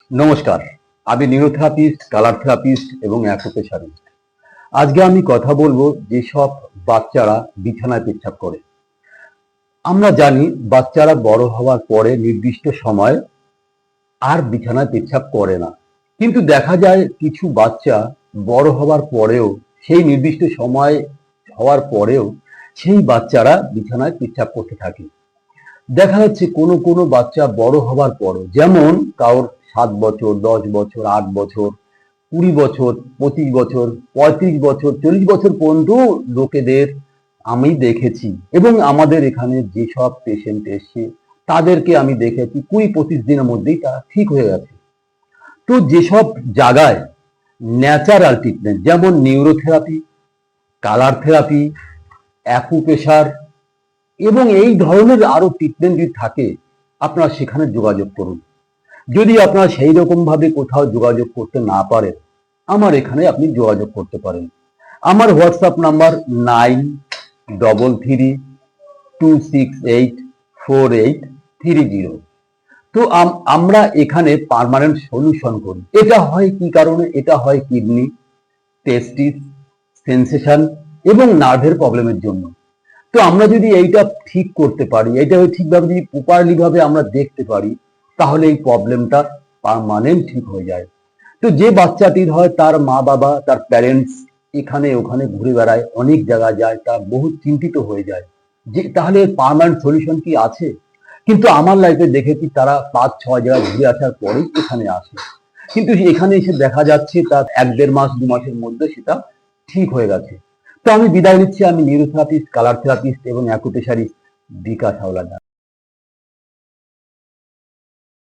নমস্কার, আমি নিউরোথেরাপিস্ট, colour therapist এবং অ্যাকুপ্রেশারিস্ট। আজকে আমি কথা বলবো যেসব বাচ্চারা বিছানায় পেচ্ছাপ করে। আমরা জানি বাচ্চারা বড় হওয়ার পরে নির্দিষ্ট সময় আর বিছানায় পেচ্ছাপ করে না, কিন্তু দেখা যায় কিছু বাচ্চা বড় হওয়ার পরেও, সেই নির্দিষ্ট সময় হওয়ার পরেও সেই বাচ্চারা বিছানায় পেচ্ছাপ করতে থাকে। দেখা যাচ্ছে কোনো কোনো বাচ্চা বড় হবার পরও, যেমন কারোর 7 বছর, 10 বছর, 8 বছর, 20 বছর, 25 বছর, 35 বছর, 40 বছর পর্যন্ত লোকেদের আমি দেখেছি, এবং আমাদের এখানে যেসব পেশেন্ট এসছে তাদেরকে আমি দেখেছি 20-25 দিনের মধ্যেই তারা ঠিক হয়ে গেছে। তো যেসব জায়গায় ন্যাচারাল ট্রিটমেন্ট, যেমন নিউরোথেরাপি, কালার থেরাপি, অ্যাকুপ্রেশার এবং এই ধরনের আরো ট্রিটমেন্ট যদি থাকে, আপনারা সেখানে যোগাযোগ করুন। যদি আপনারা সেই রকম ভাবে কোথাও যোগাযোগ করতে না পারেন, আমার এখানে আপনি যোগাযোগ করতে পারেন। আমার হোয়াটসঅ্যাপ নাম্বার 9322684830। তো আমরা এখানে পার্মানেন্ট সলিউশন করি। এটা হয় কি কারণে? এটা হয় কিডনি, টেস্টিস, সেন্সেশন এবং নার্ভের প্রবলেমের জন্য। তো আমরা যদি এইটা ঠিক করতে পারি, এটা ঠিকভাবে যদি প্রপারলি ভাবে আমরা দেখতে পারি, তাহলে এই প্রবলেমটা পার্মানেন্ট ঠিক হয়ে যায়। তো যে বাচ্চাটির হয় তার মা বাবা, তার প্যারেন্টস এখানে ওখানে ঘুরে বেড়ায়, অনেক জায়গা যায়, তা বহু চিন্তিত হয়ে যায় যে তাহলে পার্মানেন্ট সলিউশন কি আছে। কিন্তু আমার লাইফে দেখেছি তারা 5-6 জায়গায় ঘুরে আসার পরেই এখানে আসে, কিন্তু এখানে এসে দেখা যাচ্ছে তার 1-1.5 মাস 2 মাসের মধ্যে সেটা ঠিক হয়ে গেছে। তো আমি বিদায় নিচ্ছি। আমি নিউরোথেরাপিস্ট, কালার থেরাপিস্ট এবং অ্যাকুপ্রেশারিস্ট বিকাশ হাওলাদার।